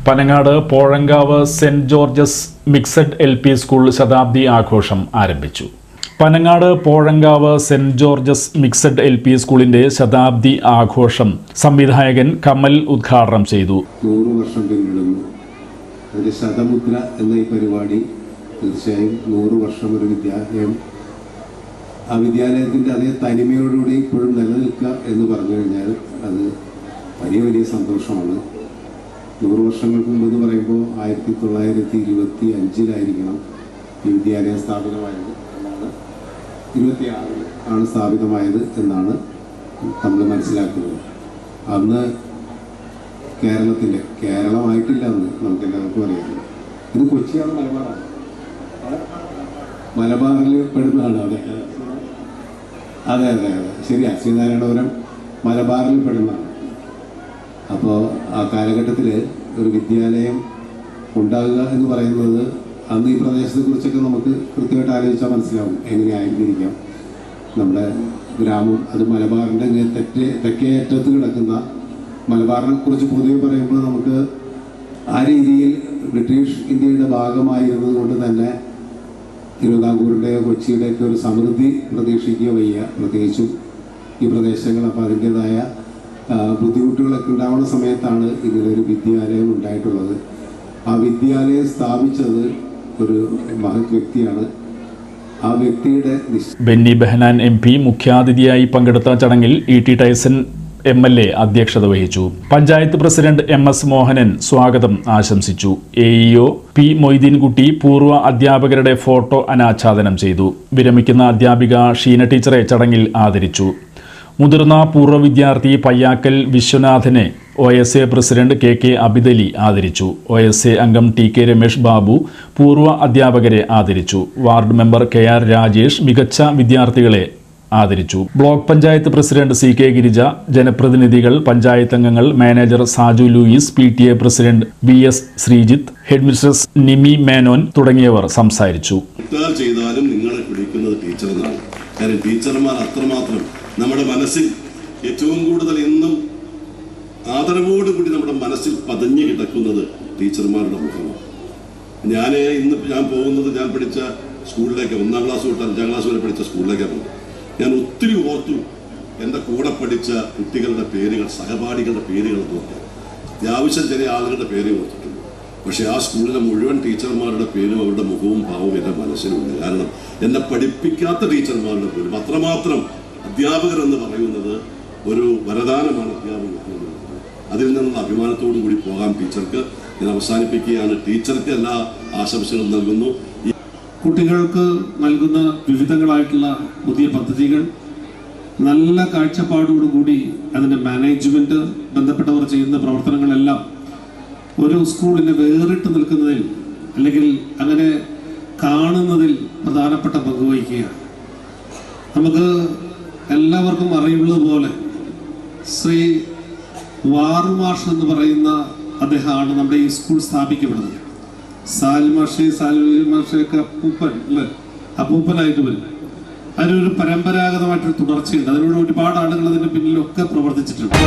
Panangad Pozhankavu saint George's mixed LP school ശതാബ്ദി ആഘോഷം ആരംഭിച്ചു. Panangad Pozhankavu saint George's mixed LP സ്കൂളിന്റെ ശതാബ്ദി ആഘോഷം സംവിധായകൻ കമൽ ഉദ്ഘാടനം ചെയ്തു. 100 വർഷം പിന്നിടുന്നു. ഒരു ശതമുദ്ര എന്ന ഈ പരിപാടി തീർച്ചയായും 100 വർഷം ഒരു വിദ്യാലയം, ആ വിദ്യാലയത്തിൻ്റെ അതേ തനിമയോടുകൂടി ഇപ്പോഴും നിലനിൽക്കുക എന്ന് പറഞ്ഞു കഴിഞ്ഞാൽ അത് വലിയ സന്തോഷമാണ്. 100 വർഷങ്ങൾക്ക് മുമ്പ് എന്ന് പറയുമ്പോൾ 1925 ഈ വിദ്യാലയം സ്ഥാപിതമായത് എന്നാണ്, 26 ആണ് സ്ഥാപിതമായത് എന്നാണ് നമ്മൾ മനസ്സിലാക്കുന്നത്. അന്ന് കേരളമായിട്ടില്ല, അന്ന് നമുക്ക് എല്ലാവർക്കും അറിയാം. ഇത് കൊച്ചിയാണ്, മലബാറാണ്, മലബാറിൽ പെടുന്നതാണ്. അതെ ശരിയാ, ശ്രീനാരായണപുരം മലബാറിൽ പെടുന്നതാണ്. അപ്പോൾ ആ കാലഘട്ടത്തിൽ ഒരു വിദ്യാലയം ഉണ്ടാകുക എന്ന് പറയുന്നത് അന്ന് ഈ പ്രദേശത്തെക്കുറിച്ചൊക്കെ നമുക്ക് കൃത്യമായിട്ട് ആലോചിച്ചാൽ മനസ്സിലാവും എങ്ങനെയായിരിക്കാം നമ്മുടെ ഗ്രാമം. അത് മലബാറിൻ്റെ തെക്കേ അറ്റത്ത് കിടക്കുന്ന മലബാറിനെ കുറിച്ച് പൊതുവെ പറയുമ്പോൾ നമുക്ക് ആ രീതിയിൽ ബ്രിട്ടീഷ് ഇന്ത്യയുടെ ഭാഗമായിരുന്നത് കൊണ്ട് തന്നെ തിരുവിതാംകൂറിൻ്റെയോ കൊച്ചിയുടെയൊക്കെ ഒരു സമൃദ്ധി പ്രതീക്ഷിക്കുക വയ്യ, പ്രത്യേകിച്ചും ഈ പ്രദേശങ്ങൾ. അപ്പോൾ അതിൻ്റെതായ ബുദ്ധിമുട്ടുകളൊക്കെ ഉണ്ടാവുന്ന സമയത്താണ് ഇങ്ങനൊരു വിദ്യാലയം ഉണ്ടായിട്ടുള്ളത്. ആ വിദ്യാലയം സ്ഥാപിച്ചത് ഒരു മഹത് വ്യക്തിയാണ്. ആ വ്യക്തിയുടെ ബെന്നി ബെഹനാൻ MP മുഖ്യാതിഥിയായി പങ്കെടുത്ത ചടങ്ങിൽ ET ടൈസൺ MLA അധ്യക്ഷത വഹിച്ചു. പഞ്ചായത്ത് പ്രസിഡന്റ് MS മോഹനൻ സ്വാഗതം ആശംസിച്ചു. AEO P മൊയ്തീൻകുട്ടി പൂർവ്വ അധ്യാപകരുടെ ഫോട്ടോ അനാച്ഛാദനം ചെയ്തു. വിരമിക്കുന്ന അധ്യാപിക ഷീന ടീച്ചറെ ചടങ്ങിൽ ആദരിച്ചു. മുതിർന്ന പൂർവ്വ വിദ്യാർത്ഥി പയ്യാക്കൽ വിശ്വനാഥനെ OSA പ്രസിഡന്റ് KK അബിദലി ആദരിച്ചു. OSA അംഗം TK രമേഷ് ബാബു പൂർവ്വ അധ്യാപകരെ ആദരിച്ചു. വാർഡ് മെമ്പർ KR രാജേഷ് മികച്ച വിദ്യാർത്ഥികളെ ആദരിച്ചു. Block panchayat president CK Girija, ജനപ്രതിനിധികൾ, പഞ്ചായത്ത് അംഗങ്ങൾ, manager Saju Louis, PTA president BS Sreejith, headmistress Nimi Menon തുടങ്ങിയവർ സംസാരിച്ചു. ചെയ്താലും നിങ്ങളെ വിളിക്കുന്നത് ടീച്ചർ എന്നാണ്. കാരണം ടീച്ചർമാർ അത്രമാത്രം നമ്മുടെ മനസ്സിൽ ഏറ്റവും കൂടുതൽ എന്നും ആദരവോടുകൂടി നമ്മുടെ മനസ്സിൽ പതഞ്ഞു കിടക്കുന്നത് ടീച്ചർമാരുടെ മുഖമാണ്. ഞാൻ പോകുന്നത് ഞാൻ പഠിച്ച സ്കൂളിലേക്ക് 1ാം ക്ലാസ് തൊട്ട് 5ാം ക്ലാസ് വരെ പഠിച്ച സ്കൂളിലേക്കാണ് പോകുന്നത്. ഞാൻ ഒത്തിരി ഓർത്തു എൻ്റെ കൂടെ പഠിച്ച കുട്ടികളുടെ പേരുകൾ, സഹപാഠികളുടെ പേരുകൾ നോക്കി അത്യാവശ്യം ചില ആളുകളുടെ പേര് ഓർത്തിട്ടുണ്ട്. പക്ഷേ ആ സ്കൂളിലെ മുഴുവൻ ടീച്ചർമാരുടെ പേരും അവരുടെ മുഖവും ഭാവവും എൻ്റെ മനസ്സിലുണ്ട്. കാരണം എന്നെ പഠിപ്പിക്കാത്ത ടീച്ചർമാരുടെ പേരും അത്രമാത്രം അധ്യാപകർ എന്ന് പറയുന്നത് ഒരു വരദാനമാണ്. അധ്യാപകർ അതിൽ നിന്നുള്ള അഭിമാനത്തോടു കൂടി പോകാൻ ടീച്ചർക്ക് ഞാൻ അവസാനിപ്പിക്കുകയാണ്. ടീച്ചർക്ക് എല്ലാ ആശംസകളും നൽകുന്നു. കുട്ടികൾക്ക് നൽകുന്ന വിവിധങ്ങളായിട്ടുള്ള പുതിയ പദ്ധതികൾ, നല്ല കാഴ്ചപ്പാടോടുകൂടി അതിൻ്റെ മാനേജ്മെൻറ്റ്, ബന്ധപ്പെട്ടവർ ചെയ്യുന്ന പ്രവർത്തനങ്ങളെല്ലാം ഒരു സ്കൂളിനെ വേറിട്ട് നിൽക്കുന്നതിൽ അല്ലെങ്കിൽ അങ്ങനെ കാണുന്നതിൽ പ്രധാനപ്പെട്ട പങ്ക് വഹിക്കുകയാണ്. നമുക്ക് എല്ലാവർക്കും അറിയുള്ളതുപോലെ ശ്രീ വാറുമാഷ് എന്ന് പറയുന്ന അദ്ദേഹമാണ് നമ്മുടെ ഈ സ്കൂൾ സ്ഥാപിക്കപ്പെടുന്നത്. സാലിമാഷയൊക്കെ അപ്പൂപ്പനായിട്ട് വരും. അതിനൊരു പരമ്പരാഗതമായിട്ടൊരു തുടർച്ചയുണ്ട്. അതിനോട് ഒരുപാട് ആളുകൾ അതിൻ്റെ പിന്നിലൊക്കെ പ്രവർത്തിച്ചിട്ടുണ്ട്.